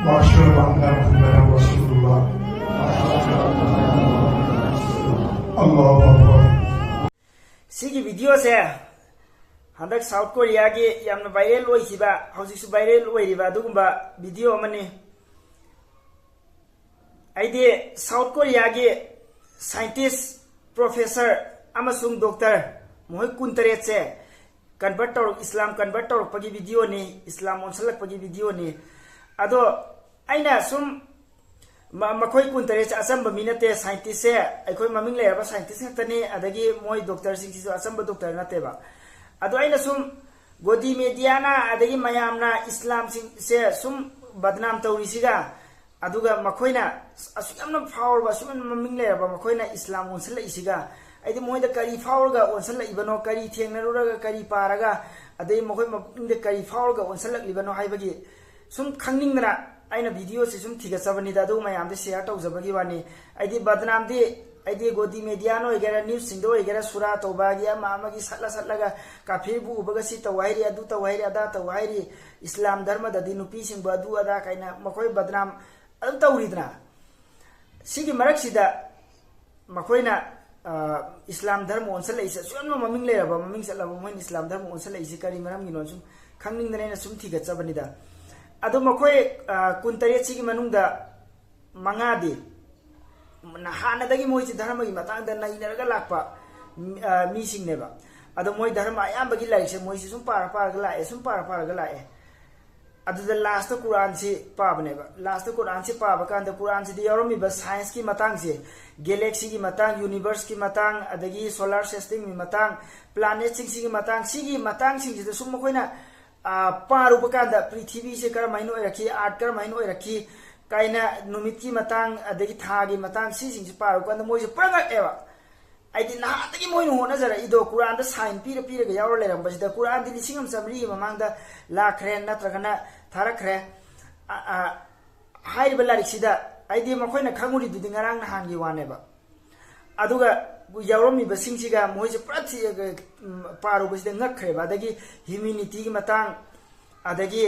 وأشهد أن محمدا رسول الله الله أكبر सिगी video से हंदक south Korea के यामना viral ओइसिबा हौजिसु viral ओइरिबा दुगुंबा video अमने आइदे साउथ कोरिया के साइंटिस्ट प्रोफेसर अमसुंग डॉक्टर मोहि कुंतरेत से कन्वर्ट तौर इस्लाम कन्वर्ट तौर पगी वीडियो ने इस्लाम ओनसलक पगी वीडियो ने अदो आइना सुम मखोई कुंतरेत असंब मिनते साइंटिस्ट से अखोई ममिंग लेरबा साइंटिस्ट खतने अदगी मोय डॉक्टर सिंह असंब डॉक्टर नतेबा अदो आइना सुम गोदी मीडियाना अदगी मयामना इस्लाम सिंह से सुम बदनाम तौरिसिगा अदुगा मखोइना असुयमना फावरबा सुमन ममिंग लेरबा मखोइना इस्लाम ओनसल इसिगा आइदि मोयदा करी फावरगा ओनसल इबनो करी थेंगनरुरगा करी पारगा अदई मखोइ ममिंगदे करी फावरगा ओनसल लिबनो हाइबगी सुम खंगनिंगना आइना वीडियो से सुम थिगचबनिदा अदु मयामदे शेयर तौजबगी वानी आइदि बदनामदि आइदि गोदी मीडिया नो एगरा न्यूज सिंदो एगरा सुरा तौबागी मामगी सल्ला सल्लागा काफिरबु उबगा सि तवाइरी अदु तवाइरी अदा तवाइरी इस्लाम धर्म ददि नुपी सिंबु अदु अदा काइना मखोइ बदनाम अदु तौरिदना सिगी मरक्सिदा मखोइना इस्लाम धर्म ओनसल इसे सुयमनो ममिंग लेरबा ममिंग सल्लाबा मोइन इस्लाम धर्म ओनसल इसे करी मरम गिनो सुम खंगनिंगदनेना सुम थिगचबनिदा अदो मखोइ कुंतरेत सिगी मनुंगदा मंगादि हानादगी मोइसे धर्मगी मतांगदा नैनरगा लाकपा मीसिंगनेबा अदो मोइ धर्म आयामबगी लाइसे मोइसे सुम पारा पारगा लाए सुम पारा पारगा लाए अदुदा लास्ट कुरान से पाबनेबा लास्ट कुरान से पाबा कांदा कुरान से यारोमिबा साइंस की मतांग से गैलेक्सी की मतांग यूनिवर्स की मतांग अदगी सोलर सिस्टम की मतांग प्लैनेट सिंग की मतांग सिंग से सुम मखोइना पारुबा कांदा पृथ्वी से करमाइनो रखी आर्ट करमाइनो रखी काइना नुमित की मतांग अदगी था की मतांग सिंग से पारुबा कांदा मोइसे प्रगा एवा आइदि नाहातगी मोइनो होनजरा इदो कुरान दा साइन पीर पीरगा यावर लेरंबसिदा कुरान दि लिसिंगम समरी ममांगदा लाखरे नत्रगना थारखरे हाइरिबा लारिक्सिदा आइदि मखोइना खंगुरि दुदि ngarang nahangi waneba aduga yaurami basingsiga moise prati paru basida ngakhreba adagi humanity gi matang adagi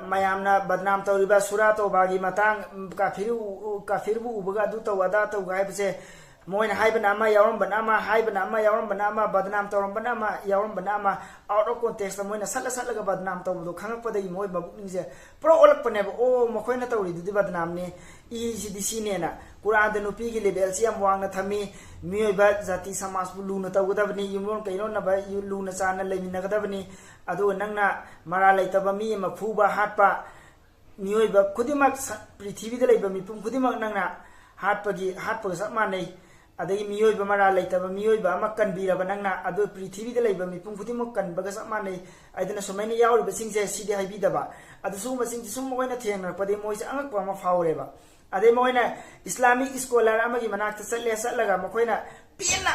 mayamna badnam tawriba sura tawbagi matang kafirbu ubaga du tawada tawgai base Moin हाइबन अमा यावरम अमा हाइबन अमा यावरम अमा बदनाम तौरम अमा यावरम अमा आउट ऑफ कॉन्टेक्स्ट मोइन सल्ला सल्लागा बदनाम तौबदो खंगपदगी मोइ मबुकनिंगजे प्रो ओलकपनेबो ओ मखोइना तौरी दुदि बदनामने ई सिदि सिनेना कुरान द नुपी गी लेवल सि याम वांगना थमी मियोइबा जाति समाज बु लुना तौगदबनी युमोन कइनो नबा यु लुना चाना लेमिनगदबनी अदो नंगना मरा लैतबा मी मफुबा हाटपा मियोइबा खुदिमक पृथ्वीदा लेबा मिपुम खुदिमक नंगना हाटपगा सब मानै अदगी मियोइबा मरा लैतबा मियोइबा अमा कनबिरबा नंगना अदो पृथ्वीदा लेबा मिपुम खुदिमक कनबगा सब मानै आइदना सुमाइना यावरिबा सिंगसे सिदि हाइबिदबा अदो सुमा सिंगसे सुम मोइना थेंगरपदे मोइसे अंगकपा अमा फावरेबा अदे मोइना इस्लामिक स्कॉलर अमगी मनाक्ता चलगा मखोइना पेना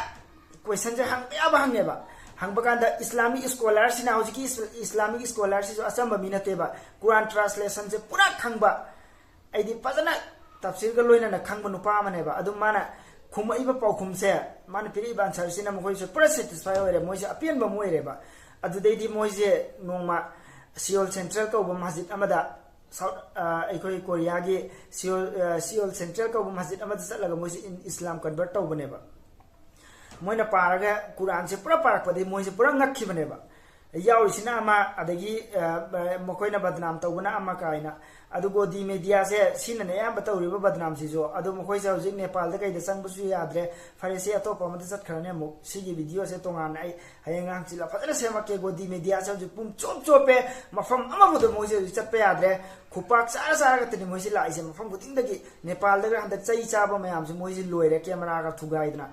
क्वेश्चन जे हंगयाबा हंगनेबा हंगबकांदा इस्लामिक स्कॉलर सिना होजिकी इस्लामिक स्कॉलर सिसो असंबा मिनतेबा कुरान ट्रांसलेशन से पूरा खंगबा आइदि फजना तफसीर लोइना खंगबा नुपा अमनेबा अदु माना खुमइबा पाउखुमसे माना पिरिबा आंसर सिना मखोइसो पूरा सैटिस्फाई होरे मोइसे अपियनबा मोइरेबा अदुदैदि मोइसे नोंमा सियोल सेंट्रल कौबा मस्जिद अमदा साउथ अखोई कोरिया की सियोल सेंट्रल कौबा मस्जिद अमदा चलगा मोइसे इस्लाम कन्वर्ट तौबनेबा मोइना पारगा कुरान से पूरा पारकपदि मोइसे पूरा ngakkhibनेबा याउरिसिना अमा अदगी मखोइना बदनाम तौबना अमा काइना अदु गोदी मीडिया से सिनने याम तौरिबा बदनाम सिजो अदु मखोइसे हौजिक नेपाल दा कइदा संगबसु याद्रे फरेसे अतोप अमदा चतखरने मु सिगी वीडियो से तोंगान आई हयंगाम चिला फजना सेमके गोदी मीडिया से हौजिक पुम चोप चोपे मफम अमाबुदो मोइसे चतपे याद्रे खुपाक सारा सारा गतनि मोइसे लाइसे मफम गुदिंदगी नेपाल दा हंदक चई चाबा मयाम से मोइसे लोइरे कैमरा का थुगाइदना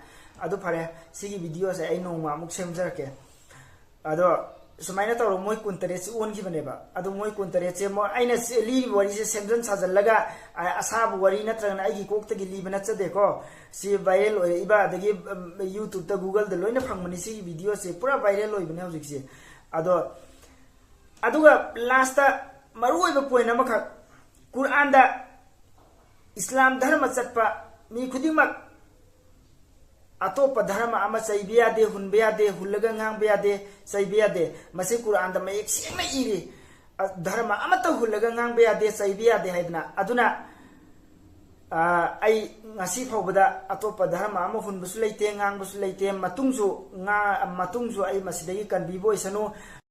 अदु फरे सिगी वीडियो से आई नोंमा मुक सेमजरके अदो सुमाइना तौर मोइ कुंतरे से ओनखिबनेबा अदु मोइ कुंतरे से मो आइना ली वरी से सेमजन साजलगा असाब वरी नत्रगना आइगी कोक्तगी लीब नचदेको सि वायरल ओइ इबा दगी यूट्यूब ता गूगल द लोइना फंगमनि सि वीडियो से पूरा वायरल ओइबने हौजिक से अदो अदुगा लास्ट मरुइबा पॉइंट अमखा कुरान दा इस्लाम धर्म चटपा मी खुदिमक अतोप धर्म आमा चैबियादे हुनबियादे हुलगा ngang बियादे चैबियादे मसे कुरान दा मयेक सेंगना इरि dharma amata hullaga ngang be ade sai be ade haidna aduna ai ngasi phobada atopa dharma ama hun busu leite ngang busu leite matungsu ai masidagi kan bibo isano